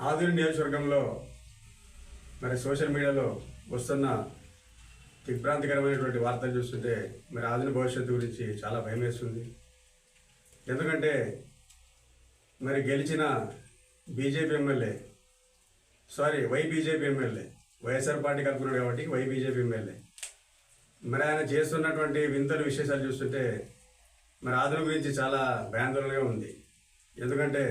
ఆదూరు నియోజకవర్గంలో మరి సోషల్ మీడియాలో వస్తున్న దిగ్భ్రాంతికరమైనటువంటి వార్తలు చూస్తుంటే మరి ఆధునిక భవిష్యత్తు గురించి చాలా భయం వేస్తుంది. ఎందుకంటే మరి గెలిచిన BJP MLA BJP MLA YSR party కలుపుకున్నాడు కాబట్టి బీజేపీ ఎమ్మెల్యే మరి ఆయన చేస్తున్నటువంటి వింతలు విశేషాలు చూస్తుంటే మరి ఆధునిక గురించి చాలా భయాందోళనగా ఉంది. ఎందుకంటే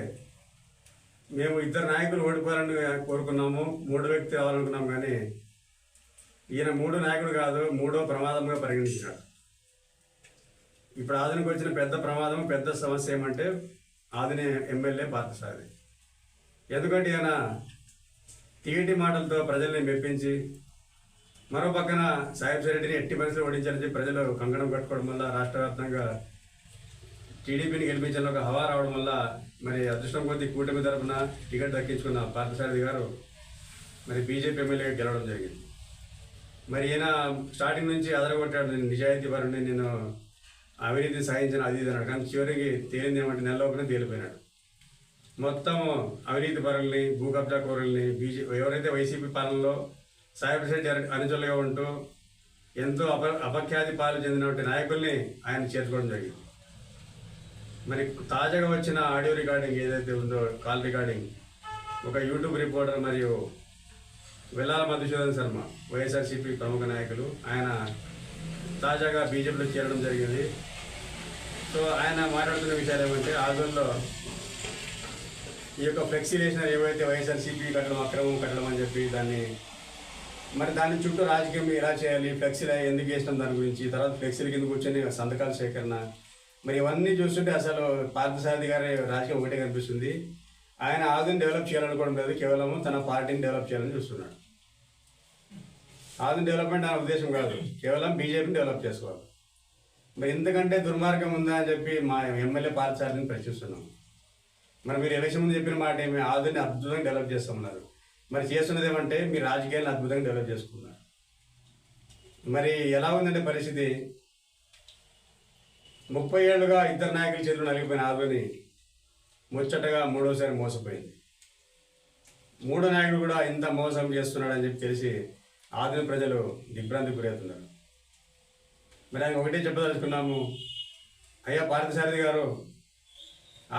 మేము ఇద్దరు నాయకులు ఓడిపోవాలని కోరుకున్నాము, మూడో వ్యక్తి రావాలనుకున్నాము, కానీ ఈయన మూడో నాయకుడు కాదు, మూడో ప్రమాదంగా పరిగణించినాడు. ఇప్పుడు ఆధునిక వచ్చిన పెద్ద ప్రమాదం, పెద్ద సమస్య ఏమంటే ఆధుని ఎమ్మెల్యే పార్థసారథి. ఎందుకంటే ఈయన తీయటి మాటలతో ప్రజల్ని మెప్పించి మరో పక్కన సాయిబ్ రెడ్డిని ఎట్టి పరిస్థితులు ఓడించాలని ప్రజలు కంకణం కట్టుకోవడం వల్ల రాష్ట్ర వ్యాప్తంగా టీడీపీని గెలిపించాలని ఒక హవా రావడం వల్ల మరి అదృష్టం కొద్దీ కూటమి తరఫున టికెట్ దక్కించుకున్న పార్థసారథి గారు మరి బీజేపీ ఎమ్మెల్యేగా గెలవడం జరిగింది. మరి ఈయన స్టార్టింగ్ నుంచి అదరగొట్టాడు, నేను నిజాయితీ పరుని, నేను అవినీతిని సాధించిన అది అన్నాడు. కానీ చివరికి తేలింది ఏమంటే నెల లోపలే తేలిపోయినాడు. మొత్తం అవినీతి పరుల్ని, భూ కబ్జా కోరుల్ని, ఎవరైతే వైసీపీ పాలనలో సాయిబ్ రెడ్డి అనుచరులుగా ఉంటూ ఎంతో అపఖ్యాతి పాలు చెందినటువంటి నాయకుల్ని ఆయన చేర్చుకోవడం జరిగింది. మరి తాజాగా వచ్చిన ఆడియో రికార్డింగ్ ఏదైతే ఉందో, కాల్ రికార్డింగ్, ఒక యూట్యూబ్ రిపోర్టర్ మరియు వెల్లాల మధుసూదన్ శర్మ వైఎస్ఆర్సీపీ ప్రముఖ నాయకులు, ఆయన తాజాగా బీజేపీలో చేరడం జరిగింది. సో ఆయన మాట్లాడుతున్న విషయాలు ఏమంటే ఆందోళనలో ఈ యొక్క ఫ్లెక్సీ వేసిన ఏవైతే వైఎస్ఆర్సీపీ అక్రమం కట్టడం అని చెప్పి దాని చుట్టూ రాజకీయం ఎలా చేయాలి, ఫ్లెక్సీలు ఎందుకు వేసినాం దాని గురించి, తర్వాత ఫ్లెక్సీల కింద కూర్చొని సంతకాల సేకరణ, మరి ఇవన్నీ చూస్తుంటే అసలు పార్థసారథి గారి రాజకీయం ఒకటే కనిపిస్తుంది. ఆయన ఆధుని డెవలప్ చేయాలనుకోవడం లేదు, కేవలం తన పార్టీని డెవలప్ చేయాలని చూస్తున్నాడు. ఆధుని డెవలప్మెంట్ నా ఉద్దేశం కాదు, కేవలం బీజేపీని డెవలప్ చేసుకోవాలి. మరి ఇంతకంటే దుర్మార్గం ఉందా అని చెప్పి మా ఎమ్మెల్యే పార్థసారథిని ప్రశ్నిస్తున్నాం. మరి మీరు ఎలక్షన్ ముందు చెప్పిన మాట ఏమి, ఆధుని అద్భుతంగా డెవలప్ చేస్తామన్నారు. మరి చేస్తున్నది ఏమంటే మీరు రాజకీయాలను అద్భుతంగా డెవలప్ చేసుకున్నారు. మరి ఎలా ఉందంటే పరిస్థితి, 30 ఏళ్ళుగా ఇద్దరు నాయకుల చేతులు నలిగిపోయిన ఆధుని ముచ్చటగా మూడోసారి మోసపోయింది. మూడో నాయకుడు కూడా ఇంత మోసం చేస్తున్నాడని చెప్పి తెలిసి ఆధుని ప్రజలు దిగ్భ్రాంతికి గురవుతున్నారు. మరి ఆయన ఒకటే చెప్పదలుచుకున్నాము, అయ్యా పార్థసారథి గారు,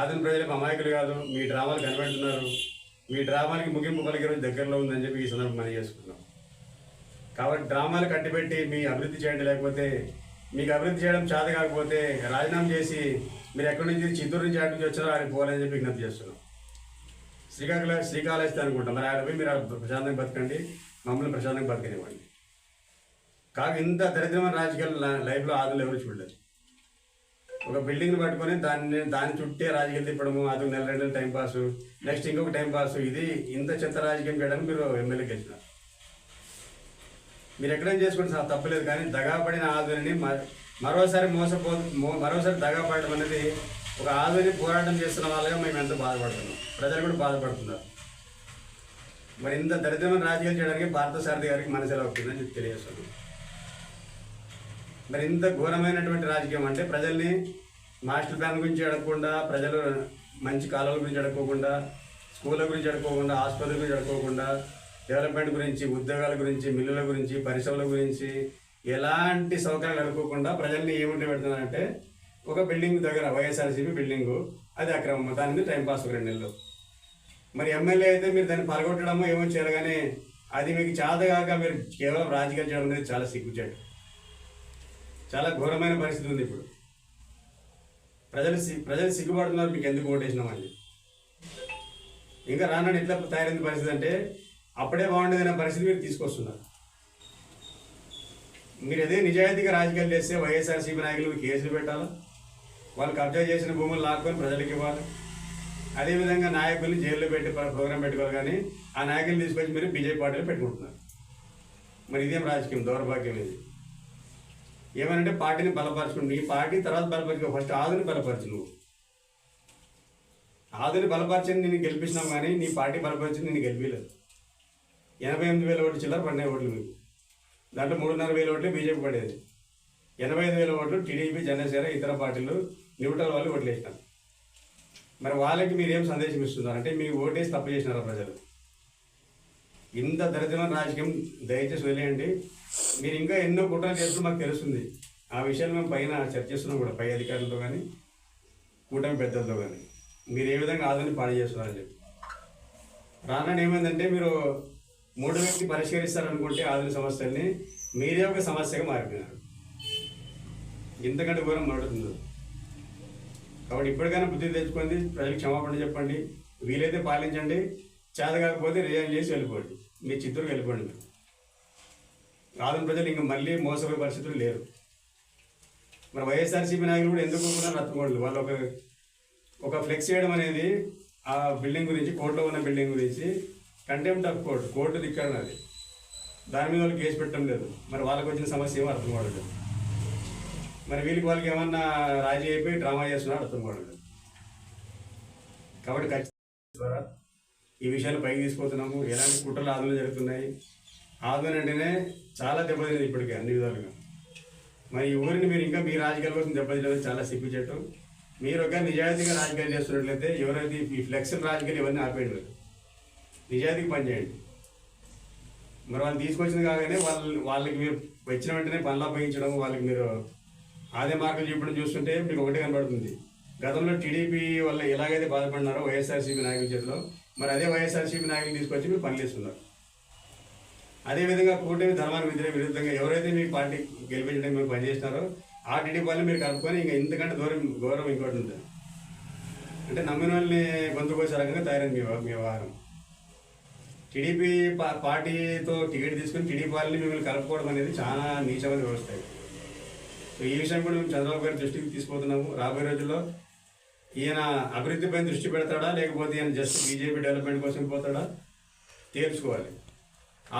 ఆధుని ప్రజలకు అమాయకులు కాదు, మీ డ్రామాలు కనిపెడుతున్నారు, మీ డ్రామాలకి ముగింపు పలికే రోజు దగ్గరలో ఉందని చెప్పి ఈ సందర్భం మనం చేసుకున్నాం. కాబట్టి డ్రామాలు కట్టిపెట్టి మీ అభివృద్ధి చేయండి, లేకపోతే మీకు అభివృద్ధి చేయడం చేత కాకపోతే రాజీనామా చేసి మీరు ఎక్కడి నుంచి చిత్తూరు నుంచి అటు నుంచి వచ్చారో ఆయన పోవాలని చెప్పి విజ్ఞప్తి చేస్తున్నాం. శ్రీకాళహస్తి అనుకుంటాం, మరి ఆయన పోయి మీరు ప్రశాంతంగా బతకండి, మమ్మల్ని ప్రశాంతంగా బతకనివ్వండి. కాక ఇంత దరిద్రమైన రాజకీయాలు లైఫ్లో ఆదులు ఎవరు చూడలేదు. ఒక బిల్డింగ్ని పట్టుకొని దాని చుట్టే రాజకీయాలు తిప్పడము, అది నెల 2 నెలలు టైంపాసు, నెక్స్ట్ ఇంకొక టైంపాసు, ఇది ఇంత చెత్త రాజకీయం చేయడానికి మీరు ఎమ్మెల్యే గెలిచినారు. మీరు ఎక్కడైనా చేసుకుంటే తప్పలేదు, కానీ దగాపడిన ఆధునిని మరోసారి దగాపడడం అనేది ఒక ఆధుని పోరాటం చేస్తున్న వాళ్ళగా మేము ఎంతో బాధపడుతున్నాం, ప్రజలు కూడా బాధపడుతున్నారు. మరి ఇంత దరిద్రమైన రాజకీయాలు చేయడానికి పార్థసారథి గారికి మనసు ఎలా అవుతుందని చెప్పి తెలియజేస్తున్నాం. మరి ఇంత ఘోరమైనటువంటి రాజకీయం అంటే ప్రజల్ని మాస్టర్ ప్లాన్ గురించి అడగకుండా, ప్రజలు మంచి కాలువల గురించి అడుక్కోకుండా, స్కూళ్ళ గురించి అడుక్కోకుండా, ఆసుపత్రుల గురించి అడుక్కోకుండా, డెవలప్మెంట్ గురించి, ఉద్యోగాల గురించి, మిల్లుల గురించి, పరిశ్రమల గురించి ఎలాంటి సౌకర్యాలు అడుక్కోకుండా ప్రజల్ని ఏముంటే పెడుతున్నారంటే ఒక బిల్డింగ్ దగ్గర వైఎస్ఆర్సీపీ బిల్డింగు, అది అక్రమం, దాని మీద టైంపాస్ 2 నెలలు. మరి ఎమ్మెల్యే అయితే మీరు దాన్ని పలగొట్టడమో ఏమో చేయాలి, కానీ అది మీకు చేతగాక మీరు కేవలం రాజకీయాలు చేయడం అనేది చాలా సిగ్గుచేటు, చాలా ఘోరమైన పరిస్థితి ఉంది. ఇప్పుడు ప్రజలు సిగ్గుపడుతున్నారు, మీకు ఎందుకు ఓటేసినామని. ఇంకా రానని ఎట్లా తయారైంది పరిస్థితి అంటే అప్పుడే బాగుండేదనే పరిస్థితి మీరు తీసుకొస్తున్నారు. మీరు అదే నిజాయితీగా రాజకీయాలు చేస్తే వైఎస్ఆర్సీపీ నాయకులు కేసులు పెట్టాలి, వాళ్ళు కబ్జా చేసిన భూములు లాక్కొని ప్రజలకు ఇవ్వాలి, అదేవిధంగా నాయకుల్ని జైల్లో పెట్టి ప్రోగ్రాం పెట్టుకోవాలి, కానీ ఆ నాయకులు తీసుకొచ్చి మీరు బీజేపీ పార్టీలో పెట్టుకుంటున్నారు. మరి ఇదేం రాజకీయం, దౌర్భాగ్యం ఇది. ఏమనంటే పార్టీని బలపరచుకుని, నీ పార్టీ తర్వాత బలపరచుకో, ఫస్ట్ ఆధుని బలపరచు. నువ్వు ఆధుని బలపరిచింది నేను గెలిపించినావు, కానీ నీ పార్టీ బలపరిచింది నేను గెలిపించలేదు. 88,000 ఓట్లు చిల్లర పడినాయి ఓట్లు మీకు. దాంట్లో 3,500 ఓట్లు బీజేపీ పడేది, 85,000 ఓట్లు టీడీపీ, జనసేన, ఇతర పార్టీలు న్యూట్రల్ వాళ్ళు ఓట్లు వేసినారు. మరి వాళ్ళకి మీరు ఏం సందేశం ఇస్తున్నారు అంటే మీ ఓటేసి తప్పు చేసినారా ప్రజలు? ఇంత దరిద్రమైన రాజకీయం దయచేసి వదిలేయండి. మీరు ఇంకా ఎన్నో కుట్రలు చేస్తున్నా మాకు తెలుస్తుంది. ఆ విషయాలు మేము పైన చర్చిస్తున్నాం కూడా, పై అధికారులతో కానీ కూటమి పెద్దలతో కానీ మీరు ఏ విధంగా ఆదాన్ని పాడు చేస్తున్నారని చెప్పి. రానని ఏమైందంటే మీరు 3 వ్యక్తి పరిష్కరిస్తారనుకుంటే ఆధునిక సమస్యల్ని మీరే ఒక సమస్యగా మారిపోయినారు. ఇంతకంటే ఘోరం నడుతుంది. కాబట్టి ఇప్పటికైనా బుద్ధి తెచ్చుకోండి, ప్రజలకు క్షమాపణ చెప్పండి, వీలైతే పాలించండి, చేత కాకపోతే రిజైన్ చేసి వెళ్ళిపోండి, మీ చిత్తూరుకి వెళ్ళిపోండి. మీరు ఆధునిక ప్రజలు ఇంకా మళ్ళీ మోసపోయే పరిస్థితులు లేరు. మరి వైఎస్ఆర్సీపీ నాయకులు కూడా ఎందుకు కూడా రత్తుకోండి. వాళ్ళు ఒక ఫ్లెక్స్ చేయడం అనేది ఆ బిల్డింగ్ గురించి, కోర్టులో ఉన్న బిల్డింగ్ గురించి కంటెంప్ట్ ఆఫ్ కోర్టు ధిక్కారణ అది. దాని మీద వాళ్ళు కేసు పెట్టడం లేదు. మరి వాళ్ళకి వచ్చిన సమస్య ఏమో అర్థం కావడం లేదు. మరి వాళ్ళకి ఏమన్నా రాజీ అయిపోయి డ్రామా చేస్తున్నా అర్థం కావడం లేదు. కాబట్టి ఖచ్చితంగా ఈ విషయాలు పైకి తీసుకుపోతున్నాము. ఎలాంటి కుట్రలు ఆందోళన జరుగుతున్నాయి. ఆందోళన అంటేనే చాలా దెబ్బతింది ఇప్పటికే అన్ని విధాలుగా. మరి ఈ ఊరిని మీరు ఇంకా మీ రాజకీయాల కోసం దెబ్బతినడం చాలా సిగ్గుచేటు. మీరు ఒక నిజాయితీగా రాజకీయాలు చేస్తున్నట్లయితే ఎవరైతే ఈ ఫ్లెక్సిల్ రాజకీయాలు ఇవన్నీ ఆపేయండి, నిజాయితీకి పనిచేయండి. మరి వాళ్ళు తీసుకొచ్చింది కాగానే వాళ్ళకి మీరు వచ్చిన వెంటనే పనులు అప్పగించడం, వాళ్ళకి మీరు ఆదే మార్కులు చూపడం చూస్తుంటే మీకు ఒకటే కనబడుతుంది. గతంలో టీడీపీ వల్ల ఎలాగైతే బాధపడినారో వైఎస్ఆర్సీపీ నాయకుల చేతిలో, మరి అదే వైఎస్ఆర్సీపీ నాయకులు తీసుకొచ్చి మీరు పనులు ఇస్తున్నారు. అదేవిధంగా కూటమి ధర్మానికి విరుద్ధంగా ఎవరైతే మీ పార్టీ గెలిపించడానికి మీరు పనిచేస్తున్నారో ఆ టీడీపీ వాళ్ళని మీరు కలుపుకొని ఇంకా ఇంతకంటే గౌరవం ఇంకోటి ఉంటుంది. అంటే నమ్మిన వాళ్ళని గొంతు కోసే రకంగా తయారైంది మీ వ్యవహారం. టీడీపీ పార్టీతో టికెట్ తీసుకుని టీడీపీ వాళ్ళని మిమ్మల్ని కలుపుకోవడం అనేది చాలా నీచమైన వ్యవస్థ. సో ఈ విషయం కూడా మేము చంద్రబాబు గారి దృష్టికి తీసుకుపోతున్నాము. రాబోయే రోజుల్లో ఈయన అభివృద్ధిపై దృష్టి పెడతాడా, లేకపోతే ఈయన జస్ట్ బీజేపీ డెవలప్మెంట్ కోసం పోతాడా తేల్చుకోవాలి.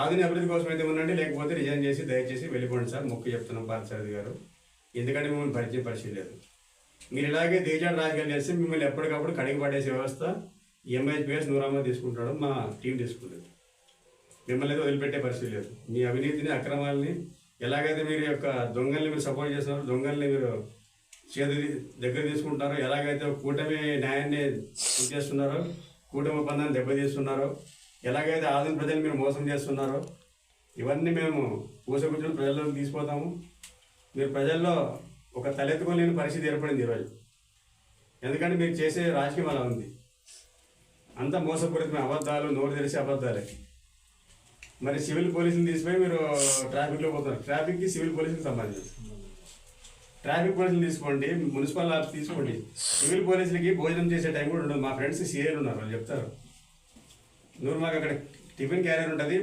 ఆధునిక అభివృద్ధి కోసం అయితే ఉండండి, లేకపోతే రిజైన్ చేసి దయచేసి వెళ్ళిపోండి సార్, మొక్కు చెప్తున్నాం పార్థసారథి గారు. ఎందుకంటే మిమ్మల్ని పరిచయం లేదు. మీరు ఇలాగే దిగజాడు రాజకీయాలు చేస్తే మిమ్మల్ని ఎప్పటికప్పుడు కడిగి పడేసే వ్యవస్థ ఎంఐపీఎస్ నూరామా తీసుకుంటాడు, మా టీం తీసుకుంటుంది. మిమ్మల్ని అయితే వదిలిపెట్టే పరిస్థితి లేదు. మీ అవినీతిని, అక్రమాలని ఎలాగైతే మీరు యొక్క దొంగల్ని మీరు సపోర్ట్ చేస్తున్నారో, దొంగల్ని మీరు దగ్గర తీసుకుంటున్నారో, ఎలాగైతే కూటమి న్యాయాన్ని చేస్తున్నారో, కూటమి ఒప్పందాన్ని దెబ్బతీస్తున్నారో, ఎలాగైతే ఆధునిక ప్రజలు మీరు మోసం చేస్తున్నారో, ఇవన్నీ మేము పూసగుచ్చుని ప్రజల్లోకి తీసుకుపోతాము. మీరు ప్రజల్లో ఒక తలెత్తుకోలేని పరిస్థితి ఏర్పడింది ఈరోజు. ఎందుకంటే మీరు చేసే రాజకీయం అలా ఉంది. అంతా మోసపూరితమైన అబద్ధాలు, నోరు తెలిసే అబద్ధాలే. మరి సివిల్ పోలీసులు తీసిపోయి మీరు ట్రాఫిక్లో పోతున్నారు. ట్రాఫిక్కి సివిల్ పోలీసుకి సంబంధించి ట్రాఫిక్ పోలీసులు తీసుకోండి, మున్సిపల్ ఆఫీస్ తీసుకోండి. సివిల్ పోలీసులకి భోజనం చేసే టైం కూడా ఉండదు. మా ఫ్రెండ్స్ సీఏలు ఉన్నారు, వాళ్ళు చెప్తారు. మాకు అక్కడ టిఫిన్ క్యారియర్ ఉంటుంది,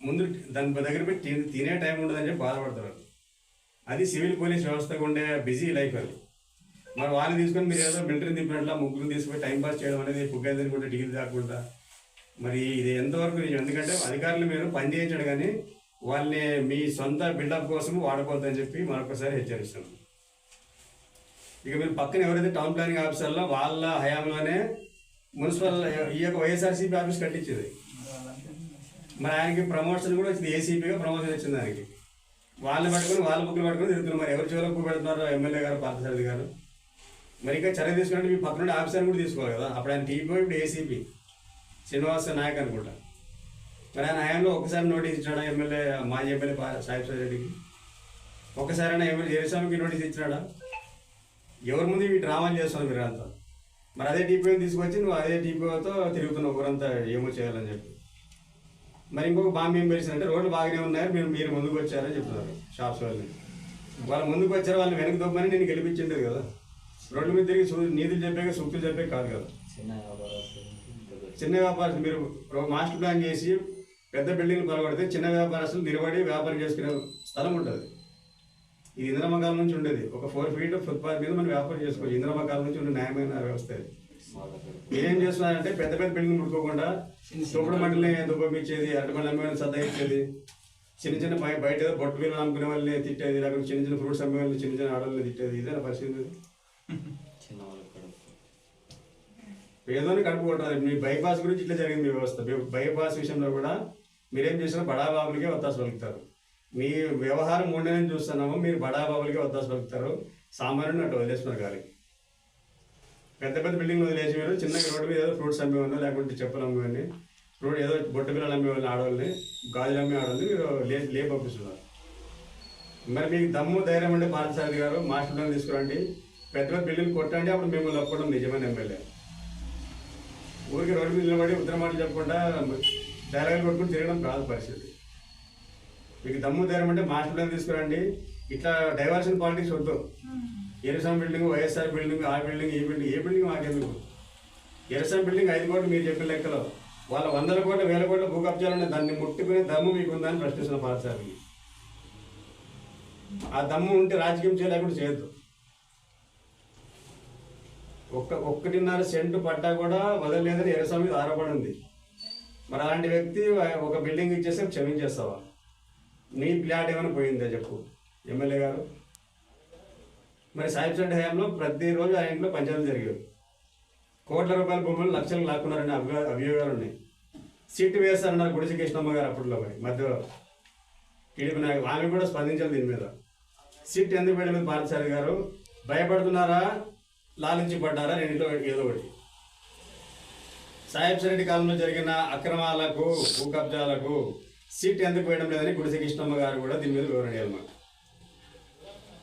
ముందు దాని దగ్గర పెట్టి తినే టైం ఉండదని చెప్పి బాధపడతారు. అది సివిల్ పోలీస్ వ్యవస్థకు ఉండే బిజీ లైఫ్ అది. మరి వాళ్ళని తీసుకొని మీరు ఏదో మిలిటరీ దింపినట్లా ముగ్గురు తీసుకుని టైంపాస్ చేయడం అనేది పుగ్గ తినకుండా టికెట్ కాకుండా, మరి ఇది ఎంతవరకు నిజం? ఎందుకంటే అధికారులు మీరు పని చేయించడు కానీ వాళ్ళని మీ సొంత బిల్డప్ కోసం వాడుకోవద్దని చెప్పి మరొకసారి హెచ్చరిస్తాం. ఇక మీరు పక్కన ఎవరైతే టౌన్ ప్లానింగ్ ఆఫీసర్లో వాళ్ళ హయాంలోనే మున్సిపల్ ఈ యొక్క వైఎస్ఆర్సీపీ ఆఫీస్ కట్టించింది. మరి ఆయనకి ప్రమోషన్ కూడా వచ్చింది, ఏసీపీగా ప్రమోషన్ వచ్చింది ఆయనకి. వాళ్ళని పట్టుకొని వాళ్ళ బుక్లు పట్టుకొని తిరుగుతున్నారు. మరి ఎవరి చివరకు పెడుతున్నారు ఎమ్మెల్యే గారు, పార్థసారథి గారు. మరి ఇంకా చర్య తీసుకుంటే మీ పక్కన నుండి ఆఫీసర్ని కూడా తీసుకోవాలి కదా. అప్పుడు ఆయన టీపీ, ఇప్పుడు ఏసీపీ శ్రీనివాస నాయక్ అనుకుంటా. మరి ఆయన హయాంలో ఒకసారి నోటీస్ ఇచ్చాడా ఎమ్మెల్యే, మాజీ ఎమ్మెల్యే సాయిప్రసాద్ రెడ్డికి? ఒకసారైనా ఎమ్మెల్యే జయస్వామికి నోటీస్ ఇచ్చినాడా? ఎవరి ముందు ఈ డ్రామాలు చేస్తున్నారు మీరు అంతా. మరి అదే టీపీని తీసుకొచ్చి నువ్వు అదే టీపీతో తిరుగుతున్నావు ఊరంతా ఏమో చేయాలని చెప్పి. మరి ఇంకొక బాంబు ఏం పెరిచిందంటే రోడ్లు బాగానే ఉన్నాయి, మీరు ముందుకు వచ్చారని చెప్తున్నారు షాప్స్ వాళ్ళని. వాళ్ళు ముందుకు వచ్చారు, వాళ్ళని వెనక్కి దొబ్బని నేను గెలిపించిండేది కదా. రోడ్ల మీద తిరిగి నీతులు చెప్పాక సూక్తులు చెప్పే కాదు కదా. చిన్న వ్యాపారస్తులు మీరు మాస్టర్ ప్లాన్ చేసి పెద్ద బిల్డింగ్లు పలబడితే చిన్న వ్యాపారస్తులు నిలబడి వ్యాపారం చేసుకునే స్థలం ఉంటుంది. ఇది ఇందిరమ్మ కాలం నుంచి ఉండేది. ఒక 4 feet ఫుట్పాత్ మీద మనం వ్యాపారం చేసుకోవచ్చు. ఇందిరమ్మ కాలం నుంచి ఉండే న్యాయమైన వ్యవస్థ. ఏం చేస్తున్నారంటే పెద్ద పెద్ద బిల్డింగ్ ముట్టుకోకుండా తోపుడు మండలిని దుబ్బించేది, అరటిపండ్లు అమ్మే సద్దా ఇచ్చేది, చిన్న చిన్న బయట ఏదో బొట్టు బిల్లు అమ్ముకునే వాళ్ళని తిట్టేది, లేకపోతే చిన్న చిన్న ఫ్రూట్స్ అమ్మే వాళ్ళని చిన్న చిన్న ఆడవాళ్ళని తిట్టేది. ఇదే పరిస్థితి. పేదోని కడుపుకుంటారు. మీ బైపాస్ గురించి ఇట్లా జరిగింది మీ వ్యవస్థ. బైపాస్ విషయంలో కూడా మీరేం చేసినా బడాబాబులకే వత్తాసు పలుకుతారు. మీ వ్యవహారం 3 నెలలు చూస్తున్నాము, మీరు బడాబాబులకే వత్తాసు పలుకుతారు. సామాన్యుడిని అట్లా వదిలేస్తున్నారు గాలికి. పెద్ద పెద్ద బిల్డింగ్ వదిలేసి మీరు చిన్నగా రోడ్డు మీద ఏదో ఫ్రూట్స్ అమ్మేవాళ్ళు, లేకుంటే చెప్పులు అమ్మేవాడిని, ఫ్రూట్ ఏదో బొట్టు పిల్లలు అమ్మేవాళ్ళని, ఆడవాళ్ళని, గాజులు అమ్మే ఆడవాళ్ళని మీరు లే పంపిస్తున్నారు. మరి మీకు దమ్ము ధైర్యం ఉంటే పార్థసారథి గారు మాస్టర్లను తీసుకురండి, పెద్ద పెద్ద బిల్డింగ్ కొట్టండి, అప్పుడు మిమ్మల్ని ఒప్పుకోవడం నిజమైన ఎమ్మెల్యే. ఊరికి రోడ్డు మీద నిలబడి ఉత్తర మాటలు చెప్పకుండా డైలాగులు కొట్టుకుని తిరగడం కాదు పరిస్థితి. మీకు దమ్ము ధైర్యం అంటే మాస్టర్లను తీసుకురండి. ఇట్లా డైవర్షన్ పాలిటిక్స్ వద్దు. ఎరుసాం బిల్డింగ్, వైఎస్ఆర్ బిల్డింగ్, ఆ బిల్డింగ్, ఈ బిల్డింగ్, ఏ బిల్డింగ్ మాకెందుకు? ఎరుసాం బిల్డింగ్ 5 కోట్లు మీరు చెప్పిన లెక్కలో, వాళ్ళ 100 కోట్ల 1000 కోట్ల భూ కబ్జాలు దాన్ని ముట్టుకునే దమ్ము మీకు ఉందని ప్రశ్నిస్తున్న పార్థసారథికి. ఆ దమ్ము ఉంటే రాజకీయం చేయలేకుండా చేయొద్దు. 1.5 సెంటు పట్టా కూడా వదలలేదని ఎరుసాం మీద ఆరోపణ ఉంది. మరి అలాంటి వ్యక్తి ఒక బిల్డింగ్ ఇచ్చేస్తే క్షమించేస్తావా? నీ ప్లాట్ ఏమైనా పోయిందా చెప్పు ఎమ్మెల్యే గారు. మరి సాహిబ్ సండ్ హయాంలో ప్రతిరోజు ఆ ఇంట్లో పంచాయతీలు జరిగేవి. కోట్ల రూపాయల భూములు లక్షలు లాక్కున్నారని అభియోగాలు ఉన్నాయి. సీటు వేస్తారన్నారు గుడిసి కృష్ణమ్మ గారు అప్పట్లో. మరి మధ్యలో టీడీపీ నాయకులు ఆమె కూడా స్పందించాలి దీని మీద. సీట్ ఎందుకు పెట్టలేదు పార్థసారథి గారు? భయపడుతున్నారా, లాలించి పడ్డారా? రెండింటిలో ఏదో ఒకటి. సాహిబ్ రెడ్డి కాలంలో జరిగిన అక్రమాలకు, భూ కబ్జాలకు సీట్ ఎందుకు వేయడం లేదని గుడిసి కృష్ణమ్మ గారు కూడా దీని మీద వివరణ ఇవ్వాలి.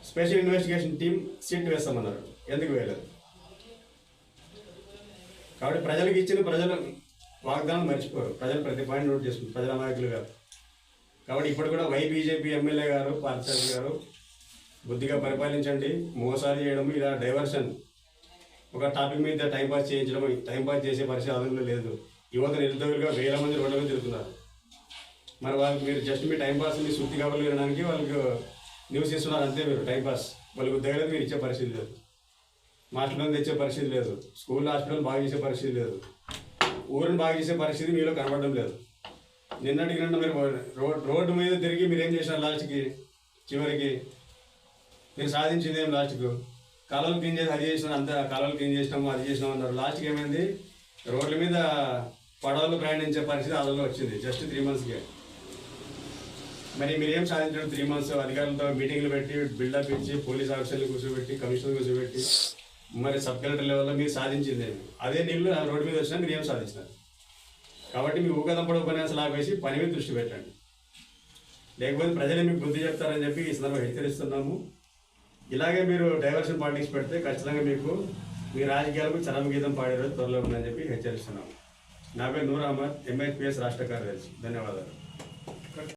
స్పెషల్ ఇన్వెస్టిగేషన్ టీం సీట్ వేస్తామన్నారు, ఎందుకు వేయలేదు? కాబట్టి ప్రజలకు ఇచ్చిన ప్రజలు వాగ్దానం మర్చిపోరు. ప్రజలు ప్రతి పాయింట్ నోట్ చేసుకుంటారు, ప్రజల నాయకులు గారు. కాబట్టి ఇప్పుడు కూడా బీజేపీ ఎమ్మెల్యే గారు పార్థసారథి గారు బుద్ధిగా పరిపాలించండి. మోసాలు చేయడం, ఇలా డైవర్షన్, ఒక టాపిక్ మీద టైంపాస్ చేయించడం, టైంపాస్ చేసే పరిస్థితి ఆనందంలో లేదు. యువత నిరుద్యోగులుగా 1000 మంది రోడ్ల మీద తిరుగుతున్నారు. మరి వాళ్ళకి మీరు జస్ట్ మీ టైంపాస్, మీ శుద్ధి కబుర్లు వినడానికి వాళ్ళకి న్యూస్ ఇస్తున్నారు అంతే. మీరు టైంపాస్, వాళ్ళకి ఉద్యోగాలు మీరు ఇచ్చే పరిస్థితి లేదు, మాస్టర్లను తెచ్చే పరిస్థితి లేదు, స్కూల్ హాస్పిటల్ బాగా చేసే పరిస్థితి లేదు, ఊరిని బాగా చేసే పరిస్థితి మీలో కనబడడం లేదు. నిన్నటికి మీరు రోడ్డు మీద తిరిగి మీరేం చేసినారు? లాస్ట్కి చివరికి మీరు సాధించింది ఏం? లాస్ట్కు కాలువలు క్లీన్ చేసి అది చేసినారు, అంతా కాలువలు క్లీన్ చేసినాము, అది చేసినాము అన్నారు. లాస్ట్కి ఏమైంది? రోడ్ల మీద పడవలు ప్రయాణించే పరిస్థితి అదలో వచ్చింది జస్ట్ 3 మంత్స్కే. మరి మీరు ఏం సాధించడం? 3 మంత్స్ అధికారులతో మీటింగ్లు పెట్టి, బిల్డప్ ఇచ్చి, పోలీస్ ఆఫీసర్లు కూర్చోబెట్టి, కమిషనర్ కూర్చోబెట్టి, మరి సబ్ కలెక్టర్ లెవెల్లో మీరు సాధించింది అదే నీళ్ళు రోడ్డు మీద వచ్చినా మీరు ఏం సాధించినారు? కాబట్టి మీ ఊకదంపడ ఉపన్యాసాలు ఆపేసి పని మీద దృష్టి పెట్టండి. లేకపోతే ప్రజలే మీకు బుద్ధి చెప్తారని చెప్పి ఈ సందర్భంగా హెచ్చరిస్తున్నాము. ఇలాగే మీరు డైవర్షన్ పాలిటిక్స్ పెడితే ఖచ్చితంగా మీకు మీ రాజకీయాలకు చరమగీతం పాడే రోజు త్వరలో ఉందని చెప్పి హెచ్చరిస్తున్నాము. నా పేరు నూర్ అహ్మద్, MHPS రాష్ట్ర కార్యదర్శి. ధన్యవాదాలు.